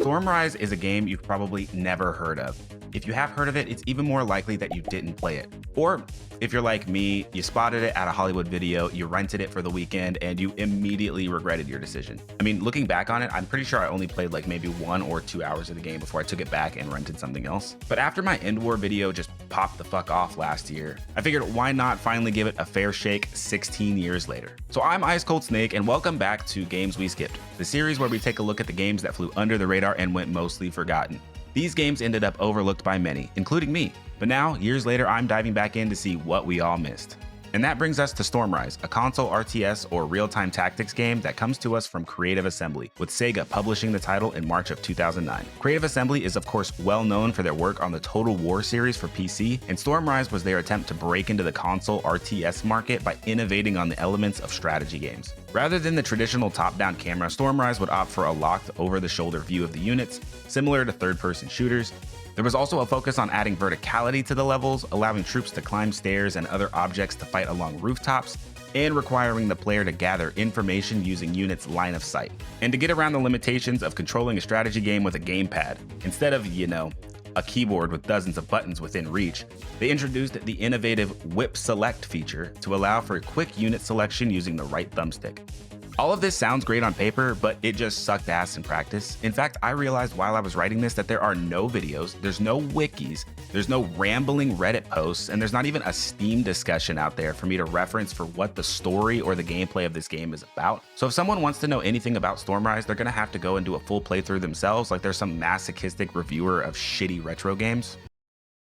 Stormrise is a game you've probably never heard of. If you have heard of it, it's even more likely that you didn't play it. Or if you're like me, you spotted it at a Hollywood video, you rented it for the weekend, and you immediately regretted your decision. I mean, looking back on it, I'm pretty sure I only played like maybe 1 or 2 hours of the game before I took it back and rented something else. But after my End War video just popped the fuck off last year, I figured why not finally give it a fair shake 16 years later. So I'm Ice Cold Snake, and welcome back to Games We Skipped, the series where we take a look at the games that flew under the radar and went mostly forgotten. These games ended up overlooked by many, including me. But now, years later, I'm diving back in to see what we all missed. And that brings us to Stormrise, a console RTS or real-time tactics game that comes to us from Creative Assembly, with Sega publishing the title in March of 2009. Creative Assembly is of course well known for their work on the Total War series for PC, and Stormrise was their attempt to break into the console RTS market by innovating on the elements of strategy games. Rather than the traditional top-down camera, Stormrise would opt for a locked over-the-shoulder view of the units, similar to third-person shooters. There was also a focus on adding verticality to the levels, allowing troops to climb stairs and other objects to fight along rooftops, and requiring the player to gather information using units' line of sight. And to get around the limitations of controlling a strategy game with a gamepad, instead of, a keyboard with dozens of buttons within reach, they introduced the innovative Whip Select feature to allow for quick unit selection using the right thumbstick. All of this sounds great on paper, but it just sucked ass in practice. In fact, I realized while I was writing this that there are no videos, there's no wikis, there's no rambling Reddit posts, and there's not even a Steam discussion out there for me to reference for what the story or the gameplay of this game is about. So if someone wants to know anything about Stormrise, they're gonna have to go and do a full playthrough themselves, like there's some masochistic reviewer of shitty retro games.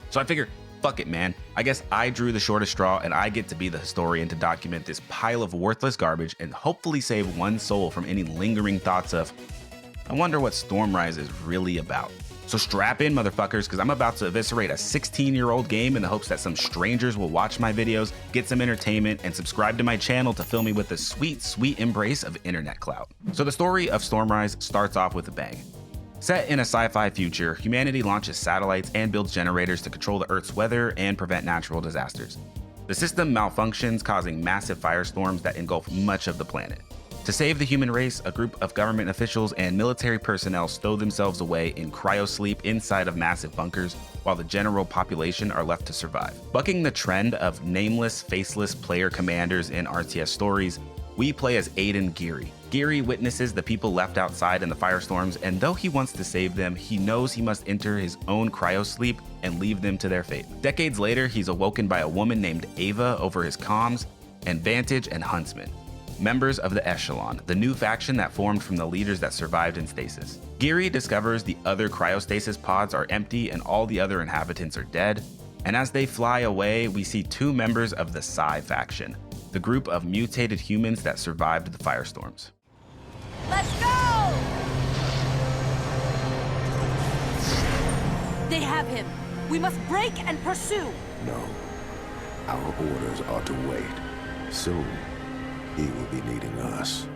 So I figured, fuck it, man. I guess I drew the shortest straw, and I get to be the historian to document this pile of worthless garbage and hopefully save one soul from any lingering thoughts of, I wonder what Stormrise is really about. So strap in, motherfuckers, because I'm about to eviscerate a 16-year-old game in the hopes that some strangers will watch my videos, get some entertainment, and subscribe to my channel to fill me with the sweet, sweet embrace of internet clout. So the story of Stormrise starts off with a bang. Set in a sci-fi future, humanity launches satellites and builds generators to control the Earth's weather and prevent natural disasters. The system malfunctions, causing massive firestorms that engulf much of the planet. To save the human race, a group of government officials and military personnel stow themselves away in cryosleep inside of massive bunkers, while the general population are left to survive. Bucking the trend of nameless, faceless player commanders in RTS stories, we play as Aiden Geary. Geary witnesses the people left outside in the firestorms, and though he wants to save them, he knows he must enter his own cryosleep and leave them to their fate. Decades later, he's awoken by a woman named Ava over his comms, and Vantage and Huntsman, members of the Echelon, the new faction that formed from the leaders that survived in stasis. Geary discovers the other cryostasis pods are empty and all the other inhabitants are dead, and as they fly away, we see 2 members of the Psi faction, the group of mutated humans that survived the firestorms. Let's go! They have him. We must break and pursue. No. Our orders are to wait. Soon, he will be needing us.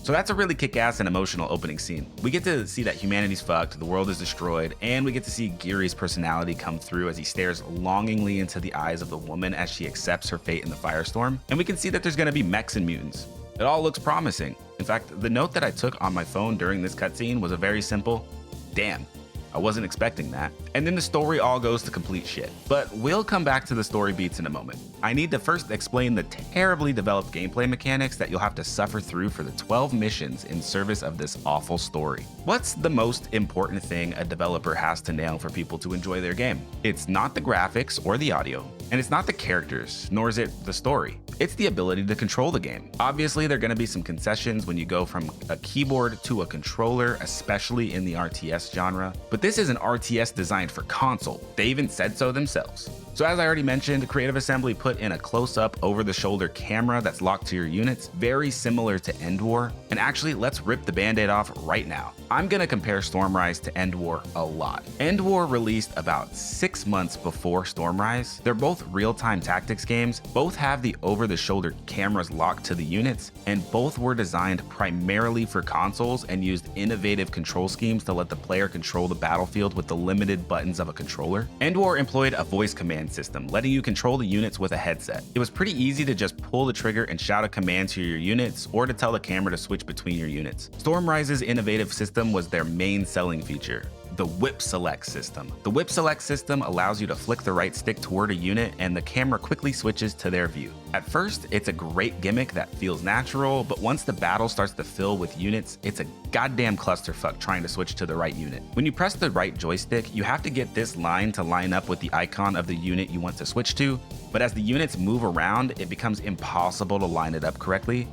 So that's a really kick-ass and emotional opening scene. We get to see that humanity's fucked, the world is destroyed, and we get to see Geary's personality come through as he stares longingly into the eyes of the woman as she accepts her fate in the firestorm. And we can see that there's gonna be mechs and mutants. It all looks promising. In fact, the note that I took on my phone during this cutscene was a very simple, damn, I wasn't expecting that. And then the story all goes to complete shit. But we'll come back to the story beats in a moment. I need to first explain the terribly developed gameplay mechanics that you'll have to suffer through for the 12 missions in service of this awful story. What's the most important thing a developer has to nail for people to enjoy their game? It's not the graphics or the audio, and it's not the characters, nor is it the story. It's the ability to control the game. Obviously, there are gonna be some concessions when you go from a keyboard to a controller, especially in the RTS genre, but this is an RTS designed for console. They even said so themselves. So as I already mentioned, Creative Assembly put in a close-up over-the-shoulder camera that's locked to your units, very similar to End War. And actually, let's rip the band-aid off right now. I'm gonna compare Stormrise to End War a lot. End War released about 6 months before Stormrise. They're both real-time tactics games, both have the over-the-shoulder cameras locked to the units, and both were designed primarily for consoles and used innovative control schemes to let the player control the battle battlefield with the limited buttons of a controller. End War employed a voice command system, letting you control the units with a headset. It was pretty easy to just pull the trigger and shout a command to your units, or to tell the camera to switch between your units. Stormrise's innovative system was their main selling feature: the whip select system. The whip select system allows you to flick the right stick toward a unit and the camera quickly switches to their view. At first, it's a great gimmick that feels natural, but once the battle starts to fill with units, it's a goddamn clusterfuck trying to switch to the right unit. When you press the right joystick, you have to get this line to line up with the icon of the unit you want to switch to, but as the units move around, it becomes impossible to line it up correctly.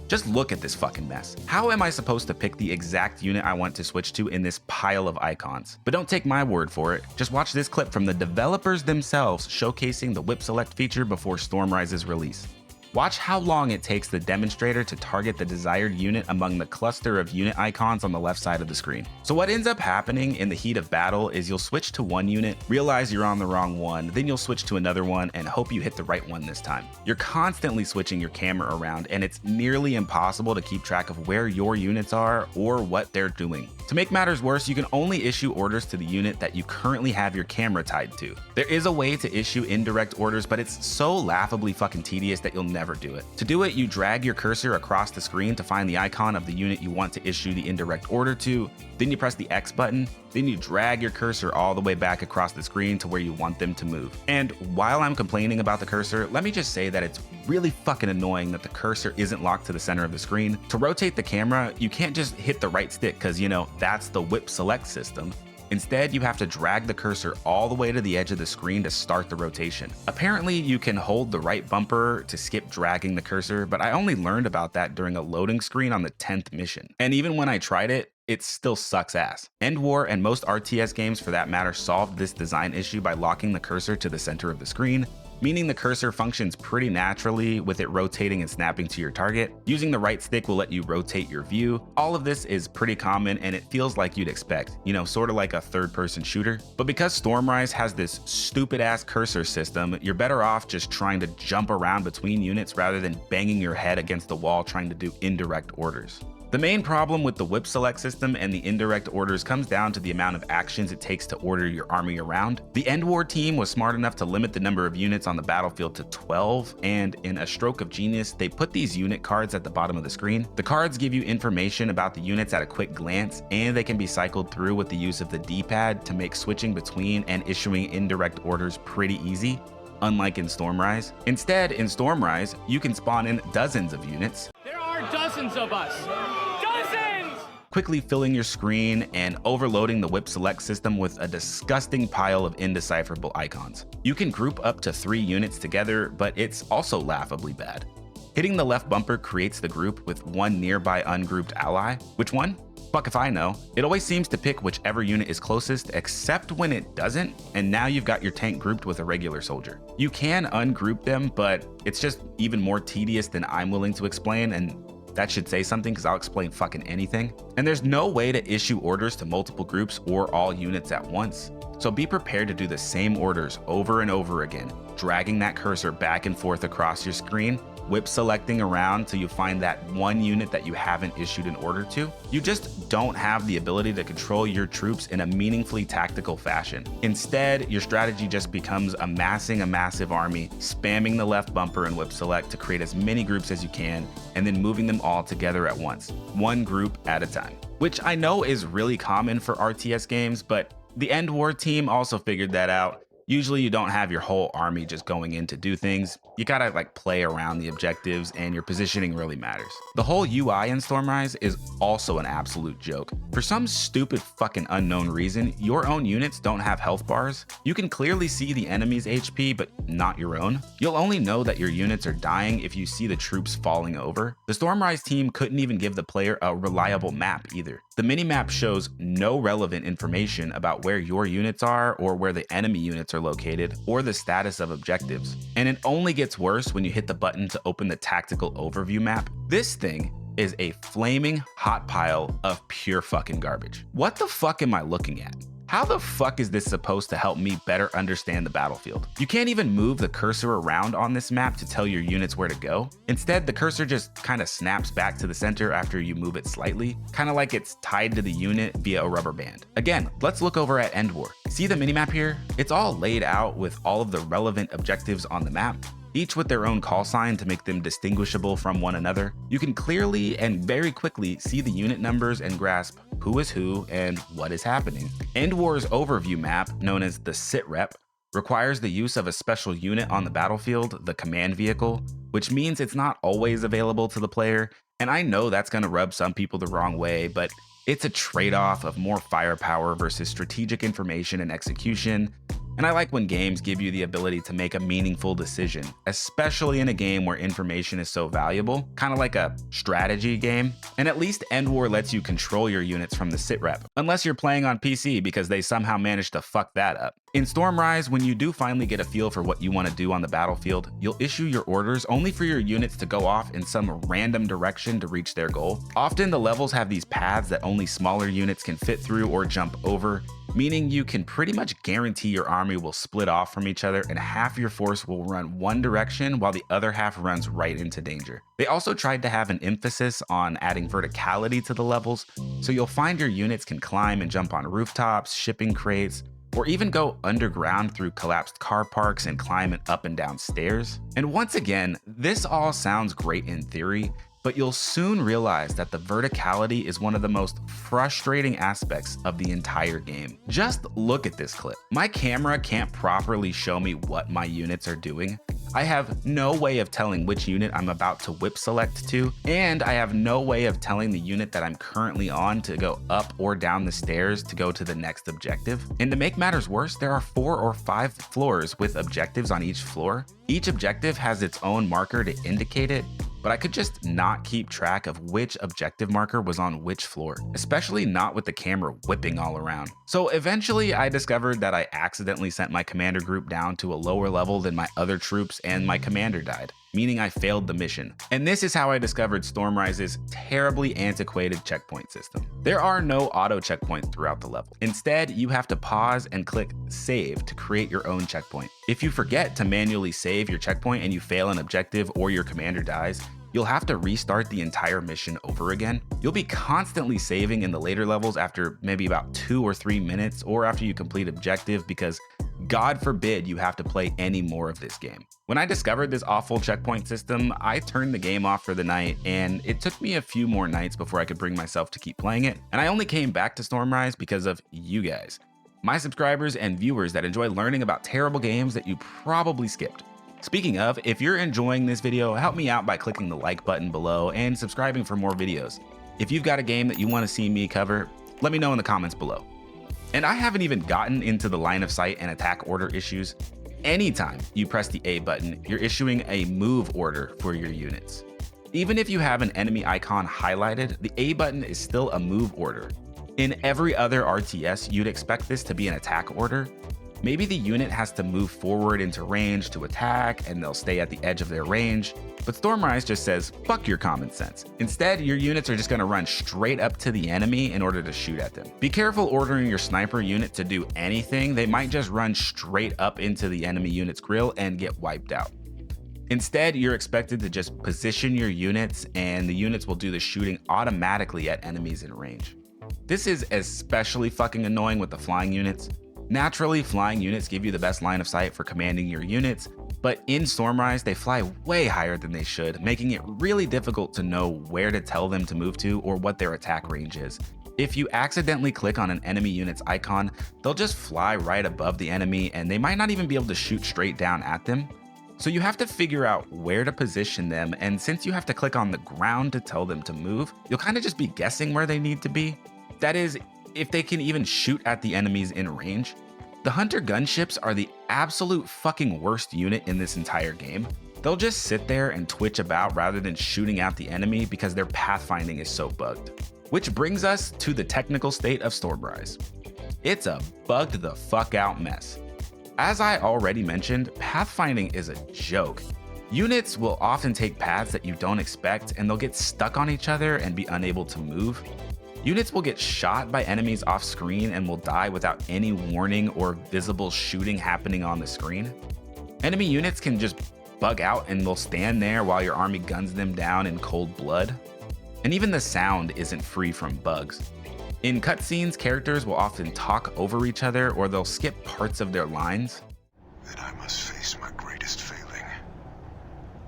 Just look at this fucking mess. How am I supposed to pick the exact unit I want to switch to in this pile of icons? But don't take my word for it. Just watch this clip from the developers themselves showcasing the whip select feature before Stormrise's release. Watch how long it takes the demonstrator to target the desired unit among the cluster of unit icons on the left side of the screen. So what ends up happening in the heat of battle is you'll switch to one unit, realize you're on the wrong one, then you'll switch to another one and hope you hit the right one this time. You're constantly switching your camera around, and it's nearly impossible to keep track of where your units are or what they're doing. To make matters worse, you can only issue orders to the unit that you currently have your camera tied to. There is a way to issue indirect orders, but it's so laughably fucking tedious that you'll never do it. To do it, you drag your cursor across the screen to find the icon of the unit you want to issue the indirect order to, then you press the X button, then you drag your cursor all the way back across the screen to where you want them to move. And while I'm complaining about the cursor, let me just say that it's really fucking annoying that the cursor isn't locked to the center of the screen. To rotate the camera, you can't just hit the right stick because, you know, that's the whip select system. Instead, you have to drag the cursor all the way to the edge of the screen to start the rotation. Apparently, you can hold the right bumper to skip dragging the cursor, but I only learned about that during a loading screen on the 10th mission. And even when I tried it, it still sucks ass. End War and most RTS games for that matter solved this design issue by locking the cursor to the center of the screen, meaning the cursor functions pretty naturally with it rotating and snapping to your target. Using the right stick will let you rotate your view. All of this is pretty common and it feels like you'd expect, you know, sort of like a third-person shooter. But because Stormrise has this stupid-ass cursor system, you're better off just trying to jump around between units rather than banging your head against the wall trying to do indirect orders. The main problem with the whip select system and the indirect orders comes down to the amount of actions it takes to order your army around. The End War team was smart enough to limit the number of units on the battlefield to 12, and in a stroke of genius, they put these unit cards at the bottom of the screen. The cards give you information about the units at a quick glance, and they can be cycled through with the use of the D-pad to make switching between and issuing indirect orders pretty easy, unlike in Stormrise. Instead, in Stormrise, you can spawn in dozens of units. There are dozens of us. Dozens! Quickly filling your screen and overloading the whip select system with a disgusting pile of indecipherable icons. You can group up to 3 units together, but it's also laughably bad. Hitting the left bumper creates the group with one nearby ungrouped ally. Which one? Fuck if I know. It always seems to pick whichever unit is closest, except when it doesn't, and now you've got your tank grouped with a regular soldier. You can ungroup them, but it's just even more tedious than I'm willing to explain, and that should say something because I'll explain fucking anything. And there's no way to issue orders to multiple groups or all units at once. So be prepared to do the same orders over and over again, dragging that cursor back and forth across your screen, whip selecting around till you find that one unit that you haven't issued an order to. You just don't have the ability to control your troops in a meaningfully tactical fashion. Instead, your strategy just becomes amassing a massive army, spamming the left bumper and whip select to create as many groups as you can, and then moving them all together at once, one group at a time. Which I know is really common for RTS games, but the End War team also figured that out. Usually you don't have your whole army just going in to do things. You gotta like play around the objectives, and your positioning really matters. The whole UI in Stormrise is also an absolute joke. For some stupid fucking unknown reason, your own units don't have health bars. You can clearly see the enemy's HP, but not your own. You'll only know that your units are dying if you see the troops falling over. The Stormrise team couldn't even give the player a reliable map either. The minimap shows no relevant information about where your units are or where the enemy units are located or the status of objectives. And it only gets worse when you hit the button to open the tactical overview map. This thing is a flaming hot pile of pure fucking garbage. What the fuck am I looking at? How the fuck is this supposed to help me better understand the battlefield? You can't even move the cursor around on this map to tell your units where to go. Instead, the cursor just kind of snaps back to the center after you move it slightly, kind of like it's tied to the unit via a rubber band. Again, let's look over at End War. See the minimap here? It's all laid out with all of the relevant objectives on the map, each with their own call sign to make them distinguishable from one another. You can clearly and very quickly see the unit numbers and grasp who is who and what is happening. End War's overview map, known as the sitrep, requires the use of a special unit on the battlefield, the command vehicle, which means it's not always available to the player. And I know that's going to rub some people the wrong way, but it's a trade-off of more firepower versus strategic information and execution. And I like when games give you the ability to make a meaningful decision, especially in a game where information is so valuable, kind of like a strategy game. And at least End War lets you control your units from the sitrep, unless you're playing on PC because they somehow managed to fuck that up. In Stormrise, when you do finally get a feel for what you want to do on the battlefield, you'll issue your orders only for your units to go off in some random direction to reach their goal. Often the levels have these paths that only smaller units can fit through or jump over, meaning you can pretty much guarantee your army will split off from each other and half your force will run one direction while the other half runs right into danger. They also tried to have an emphasis on adding verticality to the levels, so you'll find your units can climb and jump on rooftops, shipping crates, or even go underground through collapsed car parks and climb up and down stairs. And once again, this all sounds great in theory, but you'll soon realize that the verticality is one of the most frustrating aspects of the entire game. Just look at this clip. My camera can't properly show me what my units are doing. I have no way of telling which unit I'm about to whip select to, and I have no way of telling the unit that I'm currently on to go up or down the stairs to go to the next objective. And to make matters worse, there are 4 or 5 floors with objectives on each floor. Each objective has its own marker to indicate it, but I could just not keep track of which objective marker was on which floor, especially not with the camera whipping all around. So eventually I discovered that I accidentally sent my commander group down to a lower level than my other troops and my commander died, meaning I failed the mission. And this is how I discovered Stormrise's terribly antiquated checkpoint system. There are no auto checkpoints throughout the level. Instead, you have to pause and click save to create your own checkpoint. If you forget to manually save your checkpoint and you fail an objective or your commander dies, you'll have to restart the entire mission over again. You'll be constantly saving in the later levels after maybe about 2 or 3 minutes or after you complete objective because God forbid you have to play any more of this game. When I discovered this awful checkpoint system, I turned the game off for the night, and it took me a few more nights before I could bring myself to keep playing it. And I only came back to Stormrise because of you guys, my subscribers and viewers that enjoy learning about terrible games that you probably skipped. Speaking of, if you're enjoying this video, help me out by clicking the like button below and subscribing for more videos. If you've got a game that you want to see me cover, let me know in the comments below. And I haven't even gotten into the line of sight and attack order issues. Anytime you press the A button, you're issuing a move order for your units. Even if you have an enemy icon highlighted, the A button is still a move order. In every other RTS, you'd expect this to be an attack order. Maybe the unit has to move forward into range to attack and they'll stay at the edge of their range, but Stormrise just says, fuck your common sense. Instead, your units are just gonna run straight up to the enemy in order to shoot at them. Be careful ordering your sniper unit to do anything. They might just run straight up into the enemy unit's grill and get wiped out. Instead, you're expected to just position your units and the units will do the shooting automatically at enemies in range. This is especially fucking annoying with the flying units. Naturally, flying units give you the best line of sight for commanding your units, but in Stormrise, they fly way higher than they should, making it really difficult to know where to tell them to move to or what their attack range is. If you accidentally click on an enemy unit's icon, they'll just fly right above the enemy and they might not even be able to shoot straight down at them. So you have to figure out where to position them, and since you have to click on the ground to tell them to move, you'll kind of just be guessing where they need to be. That is, if they can even shoot at the enemies in range. The hunter gunships are the absolute fucking worst unit in this entire game. They'll just sit there and twitch about rather than shooting at the enemy because their pathfinding is so bugged. Which brings us to the technical state of Stormrise. It's a bugged the fuck out mess. As I already mentioned, pathfinding is a joke. Units will often take paths that you don't expect and they'll get stuck on each other and be unable to move. Units will get shot by enemies off screen and will die without any warning or visible shooting happening on the screen. Enemy units can just bug out and they'll stand there while your army guns them down in cold blood. And even the sound isn't free from bugs. In cutscenes, characters will often talk over each other or they'll skip parts of their lines. That I must face my greatest failing.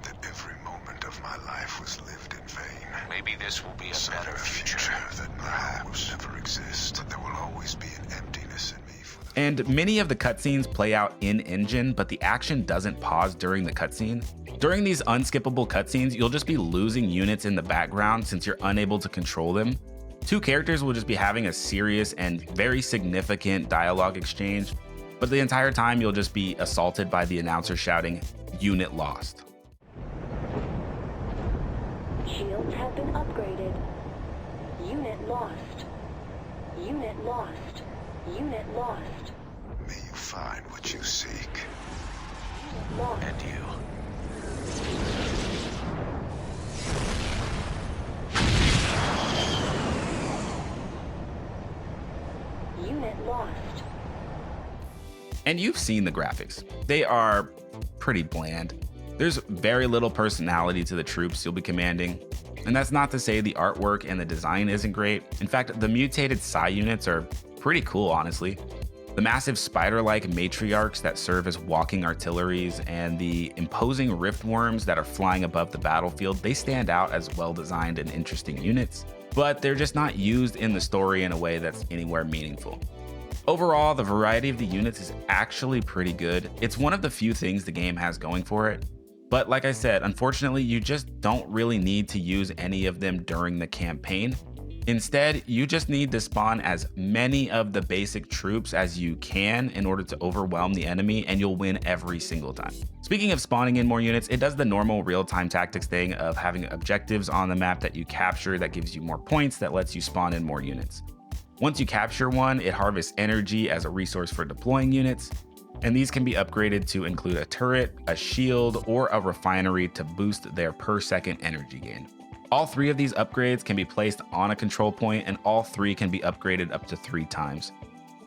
That every moment of my life was lived in vain. Maybe this will be a better future. That perhaps will never exist. But there will always be an emptiness in me. And many of the cutscenes play out in-engine, but the action doesn't pause during the cutscene. During these unskippable cutscenes, you'll just be losing units in the background since you're unable to control them. Two characters will just be having a serious and very significant dialogue exchange, but the entire time you'll just be assaulted by the announcer shouting, "Unit lost." Shields have been upgraded. Unit lost. Unit lost. Unit lost. May you find what you seek. Unit lost. And you. Unit lost. And you've seen the graphics. They are pretty bland. There's very little personality to the troops you'll be commanding. And that's not to say the artwork and the design isn't great. In fact, the mutated Psi units are pretty cool, honestly. The massive spider-like matriarchs that serve as walking artilleries and the imposing rift worms that are flying above the battlefield, they stand out as well-designed and interesting units, but they're just not used in the story in a way that's anywhere meaningful. Overall, the variety of the units is actually pretty good. It's one of the few things the game has going for it. But like I said, unfortunately, you just don't really need to use any of them during the campaign. Instead, you just need to spawn as many of the basic troops as you can in order to overwhelm the enemy, and you'll win every single time. Speaking of spawning in more units, it does the normal real-time tactics thing of having objectives on the map that you capture that gives you more points that lets you spawn in more units. Once you capture one, it harvests energy as a resource for deploying units, and these can be upgraded to include a turret, a shield, or a refinery to boost their per second energy gain. All three of these upgrades can be placed on a control point, and all three can be upgraded up to 3 times.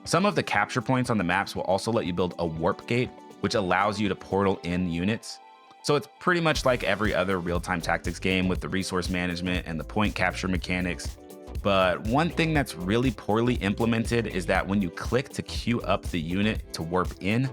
Some of the capture points on the maps will also let you build a warp gate, which allows you to portal in units. So it's pretty much like every other real-time tactics game with the resource management and the point capture mechanics. But one thing that's really poorly implemented is that when you click to queue up the unit to warp in,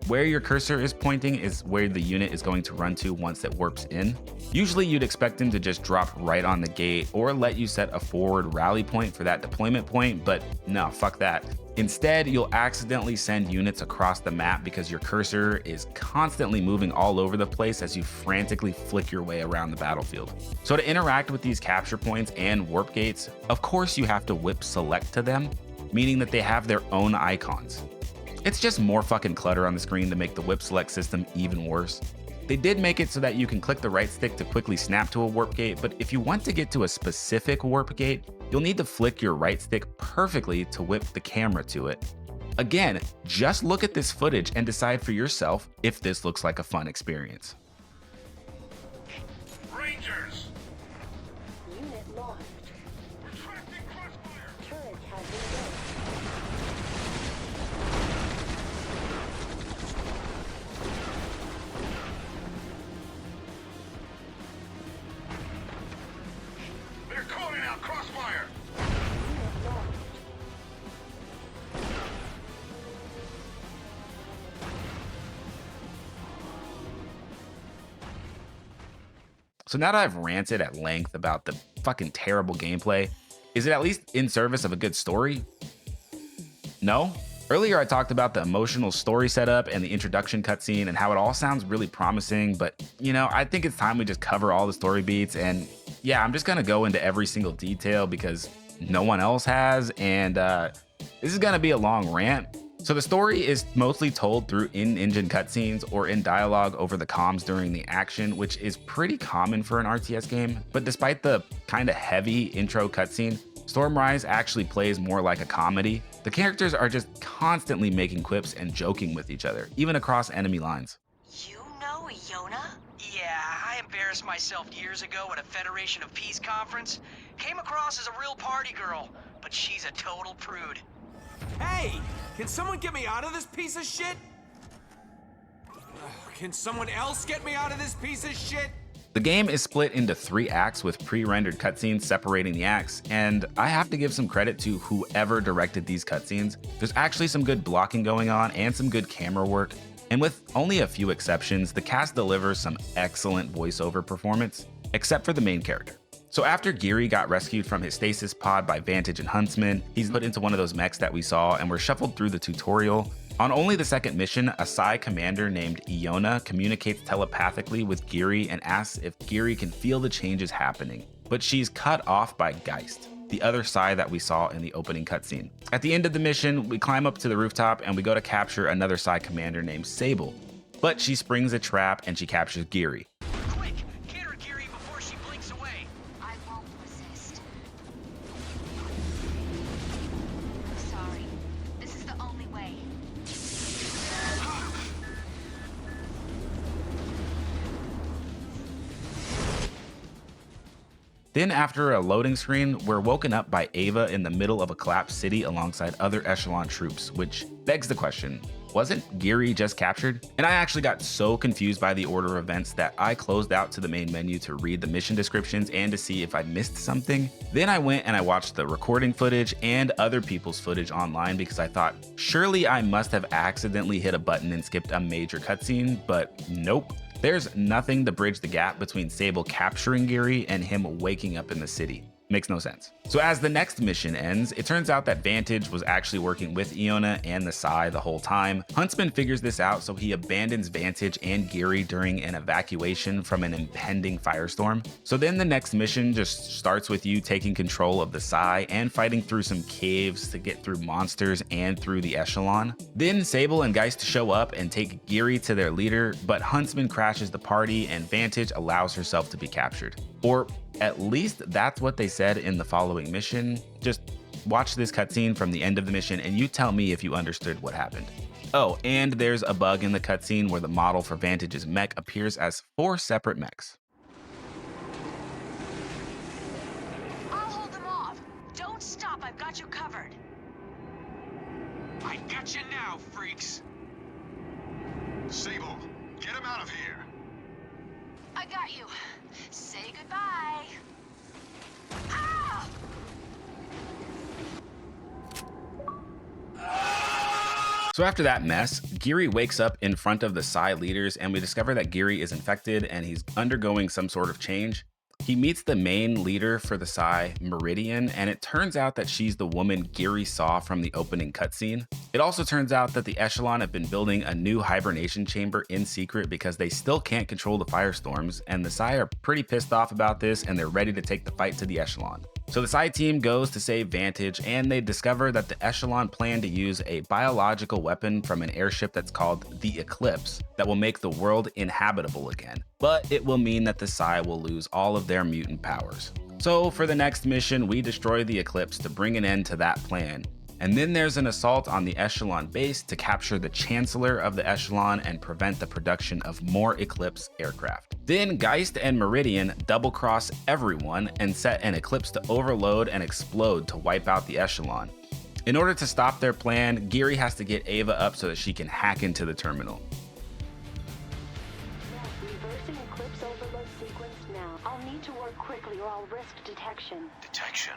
where your cursor is pointing is where the unit is going to run to once it warps in. Usually you'd expect them to just drop right on the gate or let you set a forward rally point for that deployment point, but no, fuck that. Instead, you'll accidentally send units across the map because your cursor is constantly moving all over the place as you frantically flick your way around the battlefield. So to interact with these capture points and warp gates, of course you have to whip select to them, meaning that they have their own icons. It's just more fucking clutter on the screen to make the whip select system even worse. They did make it so that you can click the right stick to quickly snap to a warp gate, but if you want to get to a specific warp gate, you'll need to flick your right stick perfectly to whip the camera to it. Again, just look at this footage and decide for yourself if this looks like a fun experience. Rangers! Unit lost. Retracting crossfire! Turret has been built. They're calling out crossfire! Unit lost. So now that I've ranted at length about the fucking terrible gameplay, is it at least in service of a good story? No? Earlier I talked about the emotional story setup and the introduction cutscene and how it all sounds really promising, but you know, I think it's time we just cover all the story beats, and yeah, I'm just gonna go into every single detail because no one else has, and this is gonna be a long rant. So the story is mostly told through in-engine cutscenes or in dialogue over the comms during the action, which is pretty common for an RTS game. But despite the kind of heavy intro cutscene, Stormrise actually plays more like a comedy. The characters are just constantly making quips and joking with each other, even across enemy lines. You know Yona? Yeah, I embarrassed myself years ago at a Federation of Peace conference. Came across as a real party girl, but she's a total prude. Hey! Can someone get me out of this piece of shit? Can someone else get me out of this piece of shit? The game is split into 3 acts with pre-rendered cutscenes separating the acts, and I have to give some credit to whoever directed these cutscenes. There's actually some good blocking going on and some good camera work, and with only a few exceptions, the cast delivers some excellent voiceover performance, except for the main character. So after Geary got rescued from his stasis pod by Vantage and Huntsman, he's put into one of those mechs that we saw and were shuffled through the tutorial. On only the second mission, a Psy commander named Iona communicates telepathically with Geary and asks if Geary can feel the changes happening, but she's cut off by Geist, the other Psy that we saw in the opening cutscene. At the end of the mission, we climb up to the rooftop and we go to capture another Psy commander named Sable, but she springs a trap and she captures Geary. Quick, get her, Geary, before she blinks away. I won't resist. Sorry. This is the only way. Then after a loading screen, we're woken up by Ava in the middle of a collapsed city alongside other Echelon troops, which begs the question, wasn't Geary just captured? And I actually got so confused by the order of events that I closed out to the main menu to read the mission descriptions and to see if I missed something. Then I went and I watched the recording footage and other people's footage online because I thought, surely I must have accidentally hit a button and skipped a major cutscene, but nope. There's nothing to bridge the gap between Sable capturing Geary and him waking up in the city. Makes no sense. So as the next mission ends, it turns out that Vantage was actually working with Iona and the Psy the whole time. Huntsman figures this out, so he abandons Vantage and Geary during an evacuation from an impending firestorm. So then the next mission just starts with you taking control of the Psy and fighting through some caves to get through monsters and through the Echelon. Then Sable and Geist show up and take Geary to their leader, but Huntsman crashes the party and Vantage allows herself to be captured. Or at least that's what they said in the following mission. Just watch this cutscene from the end of the mission and you tell me if you understood what happened. Oh, and there's a bug in the cutscene where the model for Vantage's mech appears as 4 separate mechs. I'll hold them off. Don't stop. I've got you covered. I got you now, freaks. Sable, get him out of here. I got you. Say goodbye. Ah! So after that mess, Geary wakes up in front of the Psy leaders and we discover that Geary is infected and he's undergoing some sort of change. He meets the main leader for the Psy, Meridian, and it turns out that she's the woman Geary saw from the opening cutscene. It also turns out that the Echelon have been building a new hibernation chamber in secret because they still can't control the firestorms, and the Psy are pretty pissed off about this and they're ready to take the fight to the Echelon. So the Psy team goes to save Vantage and they discover that the Echelon plan to use a biological weapon from an airship that's called the Eclipse that will make the world inhabitable again. But it will mean that the Psy will lose all of their mutant powers. So for the next mission, we destroy the Eclipse to bring an end to that plan. And then there's an assault on the Echelon base to capture the Chancellor of the Echelon and prevent the production of more Eclipse aircraft. Then Geist and Meridian double-cross everyone and set an Eclipse to overload and explode to wipe out the Echelon. In order to stop their plan, Geary has to get Ava up so that she can hack into the terminal. Reversing Eclipse overload sequence now. I'll need to work quickly or I'll risk detection. Detection?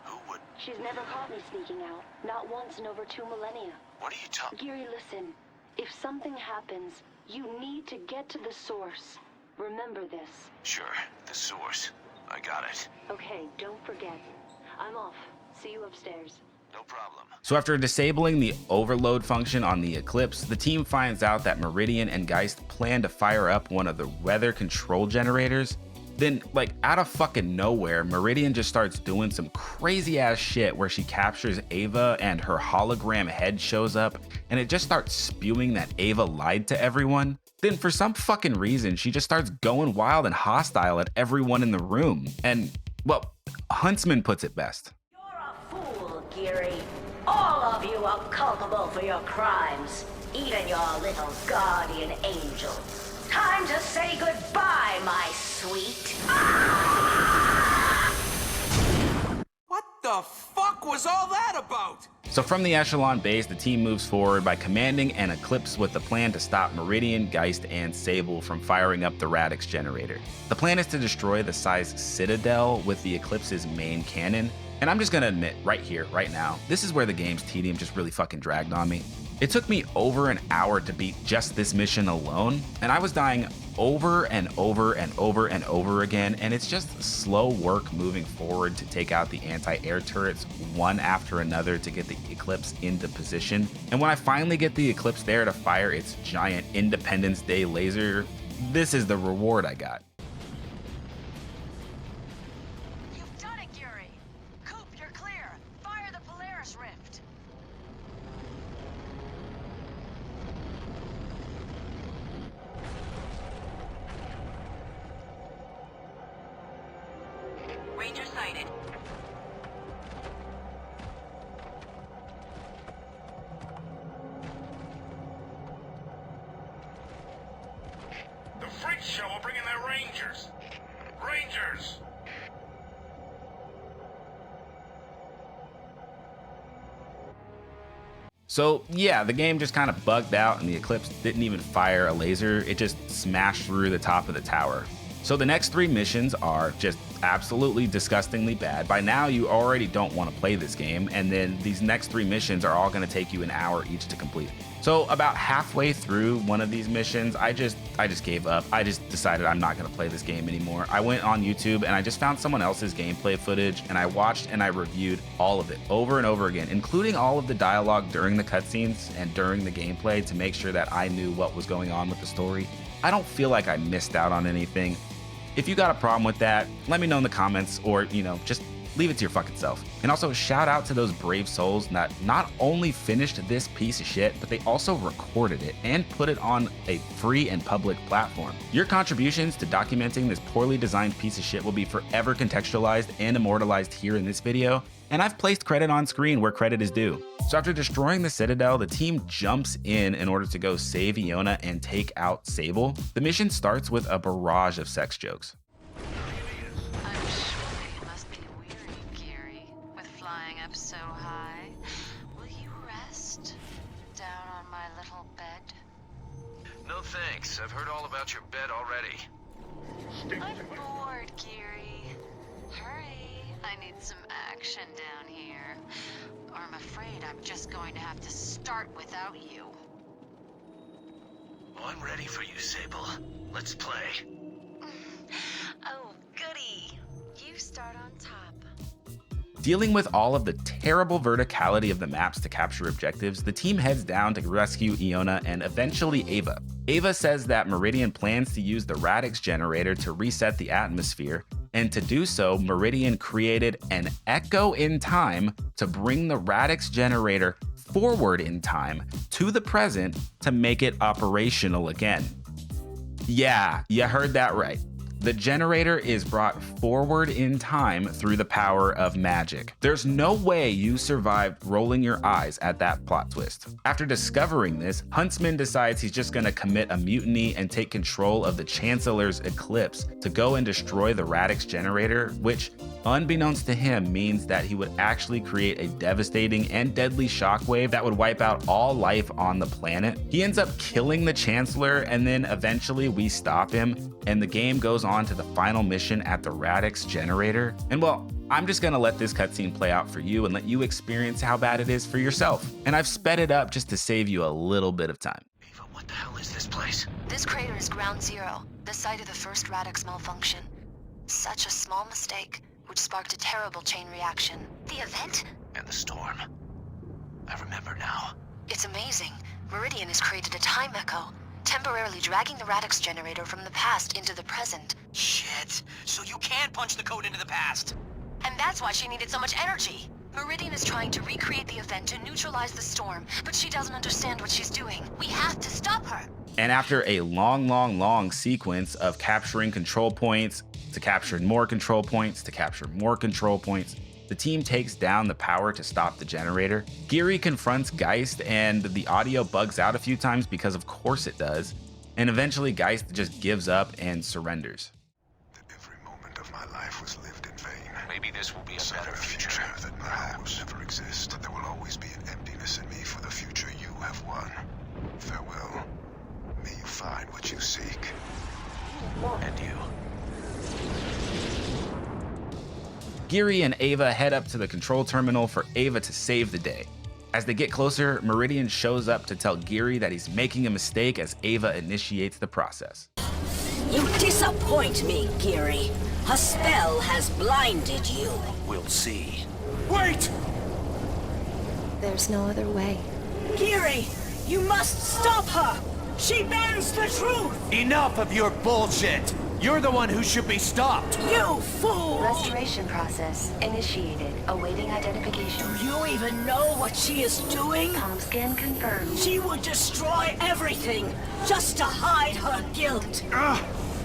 Who would... She's never caught me sneaking out. Not once in over 2 millennia. What are you talking... Geary, listen. If something happens, you need to get to the source. Remember this. Sure, the source. I got it. Okay, don't forget. I'm off. See you upstairs. No problem. So after disabling the overload function on the Eclipse, the team finds out that Meridian and Geist plan to fire up one of the weather control generators. Then, like, out of fucking nowhere, Meridian just starts doing some crazy ass shit where she captures Ava and her hologram head shows up and it just starts spewing that Ava lied to everyone. Then for some fucking reason, she just starts going wild and hostile at everyone in the room. And, well, Huntsman puts it best. You're a fool, Geary. All of you are culpable for your crimes. Even your little guardian angel. Time to say goodbye, my sweet. Ah! fuck was all that about? So from the Echelon base, the team moves forward by commanding an eclipse with the plan to stop Meridian, Geist, and Sable from firing up the Radix generator. The plan is to destroy the size Citadel with the eclipse's main cannon. And I'm just gonna admit right here, right now, this is where the game's tedium just really fucking dragged on me. It took me over an hour to beat just this mission alone, and I was dying over and over and over and over again, and it's just slow work moving forward to take out the anti-air turrets one after another to get the Eclipse into position. And when I finally get the Eclipse there to fire its giant Independence Day laser, this is the reward I got. You've done it, Geary. Coop, you're clear. Fire the Polaris Rift. Ranger sighted. The freak show are bringing their Rangers. Rangers! So yeah, the game just kind of bugged out and the Eclipse didn't even fire a laser, it just smashed through the top of the tower. So the next 3 missions are just absolutely disgustingly bad. By now you already don't want to play this game, and then these next 3 missions are all going to take you an hour each to complete. So about halfway through one of these missions, I just gave up. I just decided I'm not going to play this game anymore. I went on YouTube and I just found someone else's gameplay footage, and I watched and I reviewed all of it over and over again, including all of the dialogue during the cutscenes and during the gameplay to make sure that I knew what was going on with the story. I don't feel like I missed out on anything. If you got a problem with that, let me know in the comments, or, just leave it to your fucking self. And also shout out to those brave souls that not only finished this piece of shit, but they also recorded it and put it on a free and public platform. Your contributions to documenting this poorly designed piece of shit will be forever contextualized and immortalized here in this video, and I've placed credit on screen where credit is due. So after destroying the Citadel, the team jumps in order to go save Iona and take out Sable. The mission starts with a barrage of sex jokes. I'm sure you must be weary, Geary, with flying up so high. Will you rest down on my little bed? No thanks. I've heard all about your bed already. I'm bored, Geary. Hurry. I need some action down here. Or I'm afraid I'm just going to have to start without you. Well, I'm ready for you, Sable. Let's play. Oh, goody. You start on top. Dealing with all of the terrible verticality of the maps to capture objectives, the team heads down to rescue Iona and eventually Ava. Ava says that Meridian plans to use the Radix generator to reset the atmosphere, and to do so, Meridian created an echo in time to bring the Radix generator forward in time to the present to make it operational again. Yeah, you heard that right. The generator is brought forward in time through the power of magic. There's no way you survived rolling your eyes at that plot twist. After discovering this, Huntsman decides he's just gonna commit a mutiny and take control of the Chancellor's Eclipse to go and destroy the Radix generator, which, unbeknownst to him, means that he would actually create a devastating and deadly shockwave that would wipe out all life on the planet. He ends up killing the Chancellor, and then eventually we stop him, and the game goes on to the final mission at the Radix generator. And well, I'm just gonna let this cutscene play out for you and let you experience how bad it is for yourself. And I've sped it up just to save you a little bit of time. Ava, what the hell is this place? This crater is Ground Zero, the site of the first Radix malfunction. Such a small mistake, which sparked a terrible chain reaction. The event? And the storm. I remember now. It's amazing. Meridian has created a time echo, temporarily dragging the Radix generator from the past into the present. Shit. So you can punch the code into the past. And that's why she needed so much energy. Meridian is trying to recreate the event to neutralize the storm, but she doesn't understand what she's doing. We have to stop her. And after a long sequence of capturing control points, to capture more control points, to capture more control points, the team takes down the power to stop the generator. Geary confronts Geist, and the audio bugs out a few times because of course it does. And eventually Geist just gives up and surrenders. Every moment of my life was lived in vain. Maybe this will be a better future. That perhaps never Geary and Ava head up to the control terminal for Ava to save the day. As they get closer, Meridian shows up to tell Geary that he's making a mistake as Ava initiates the process. You disappoint me, Geary. A spell has blinded you. We'll see. Wait! There's no other way. Geary, you must stop her! She bends the truth! Enough of your bullshit! You're the one who should be stopped! You fool! Restoration process initiated. Awaiting identification. Do you even know what she is doing? Palm scan confirmed. She would destroy everything just to hide her guilt.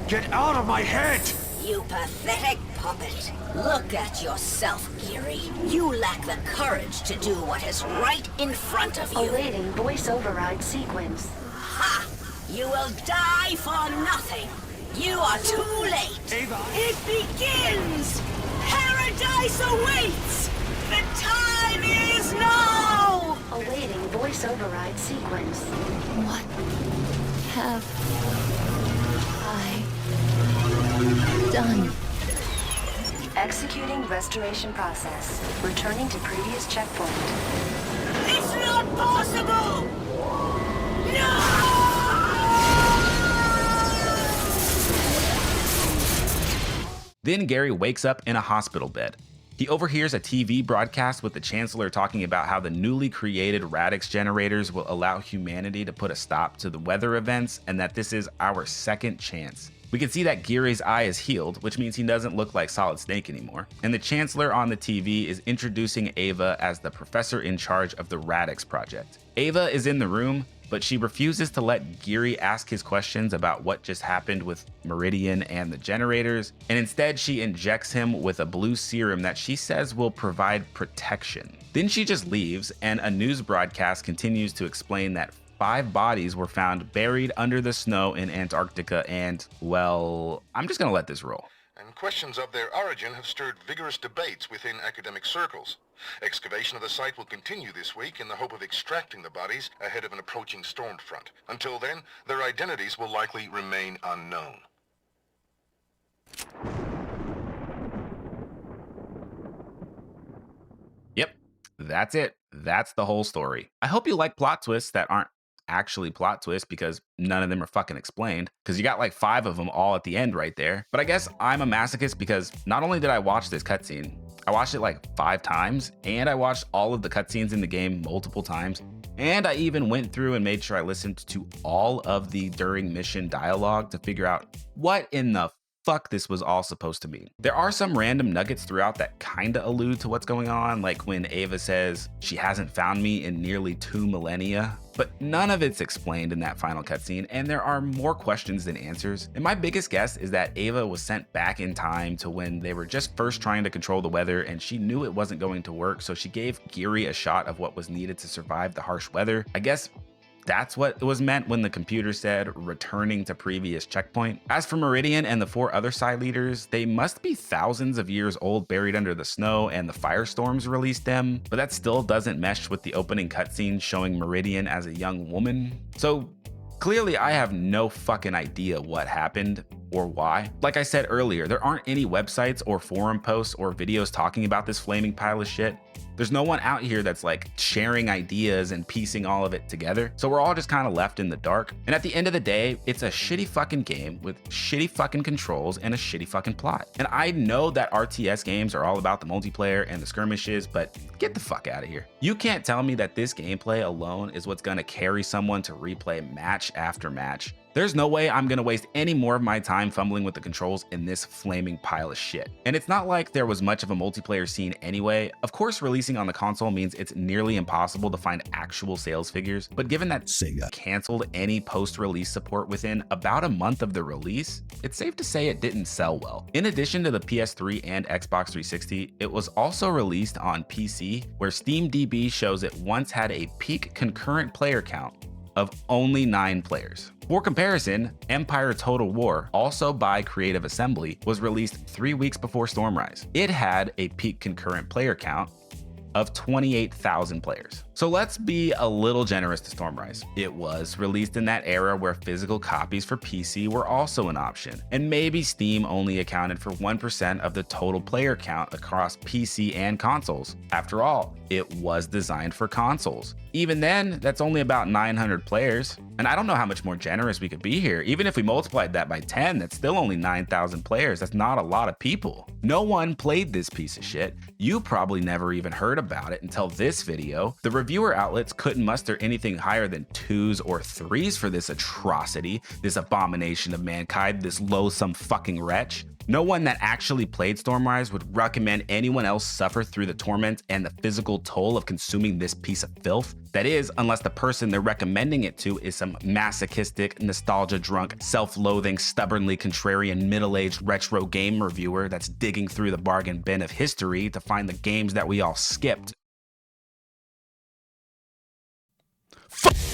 Get out of my head! You pathetic puppet. Look at yourself, Geary. You lack the courage to do what is right in front of you. Awaiting voice override sequence. Ha! You will die for nothing. You are too late. Ava. It begins! Paradise awaits! The time is now! Awaiting voice override sequence. What have I done? Executing restoration process. Returning to previous checkpoint. It's not possible! No! Then Geary wakes up in a hospital bed. He overhears a TV broadcast with the Chancellor talking about how the newly created Radix generators will allow humanity to put a stop to the weather events and that this is our second chance. We can see that Geary's eye is healed, which means he doesn't look like Solid Snake anymore. And the Chancellor on the TV is introducing Ava as the professor in charge of the Radix project. Ava is in the room, but she refuses to let Geary ask his questions about what just happened with Meridian and the generators, and instead she injects him with a blue serum that she says will provide protection. Then she just leaves, and a news broadcast continues to explain that 5 bodies were found buried under the snow in Antarctica and, well, I'm just gonna let this roll. And questions of their origin have stirred vigorous debates within academic circles. Excavation of the site will continue this week in the hope of extracting the bodies ahead of an approaching storm front. Until then, their identities will likely remain unknown. Yep, that's it. That's the whole story. I hope you like plot twists that aren't actually plot twists because none of them are fucking explained, because you got like 5 of them all at the end right there. But I guess I'm a masochist because not only did I watch this cutscene, I watched it like 5 times, and I watched all of the cutscenes in the game multiple times, and I even went through and made sure I listened to all of the during mission dialogue to figure out what in the fuck this was all supposed to mean. There are some random nuggets throughout that kinda allude to what's going on, like when Ava says she hasn't found me in nearly 2 millennia, but none of it's explained in that final cutscene, and there are more questions than answers. And my biggest guess is that Ava was sent back in time to when they were just first trying to control the weather, and she knew it wasn't going to work, so she gave Geary a shot of what was needed to survive the harsh weather. I guess that's what was meant when the computer said returning to previous checkpoint. As for Meridian and the 4 other side leaders, they must be thousands of years old, buried under the snow, and the firestorms released them, but that still doesn't mesh with the opening cutscene showing Meridian as a young woman. So clearly I have no fucking idea what happened or why. Like I said earlier, there aren't any websites or forum posts or videos talking about this flaming pile of shit. There's no one out here that's like sharing ideas and piecing all of it together. So we're all just kind of left in the dark. And at the end of the day, it's a shitty fucking game with shitty fucking controls and a shitty fucking plot. And I know that RTS games are all about the multiplayer and the skirmishes, but get the fuck out of here. You can't tell me that this gameplay alone is what's gonna carry someone to replay match after match. There's no way I'm gonna waste any more of my time fumbling with the controls in this flaming pile of shit. And it's not like there was much of a multiplayer scene anyway. Of course, releasing on the console means it's nearly impossible to find actual sales figures, but given that Sega canceled any post-release support within about a month of the release, it's safe to say it didn't sell well. In addition to the PS3 and Xbox 360, it was also released on PC, where SteamDB shows it once had a peak concurrent player count of only 9 players. For comparison, Empire Total War, also by Creative Assembly, was released 3 weeks before Stormrise. It had a peak concurrent player count of 28,000 players. So let's be a little generous to Stormrise. It was released in that era where physical copies for PC were also an option, and maybe Steam only accounted for 1% of the total player count across PC and consoles. After all, it was designed for consoles. Even then, that's only about 900 players. And I don't know how much more generous we could be here. Even if we multiplied that by 10, that's still only 9,000 players. That's not a lot of people. No one played this piece of shit. You probably never even heard about it until this video. The reviewer outlets couldn't muster anything higher than 2s or 3s for this atrocity, this abomination of mankind, this loathsome fucking wretch. No one that actually played Stormrise would recommend anyone else suffer through the torment and the physical toll of consuming this piece of filth. That is, unless the person they're recommending it to is some masochistic, nostalgia-drunk, self-loathing, stubbornly contrarian, middle-aged retro game reviewer that's digging through the bargain bin of history to find the games that we all skipped. Fuck!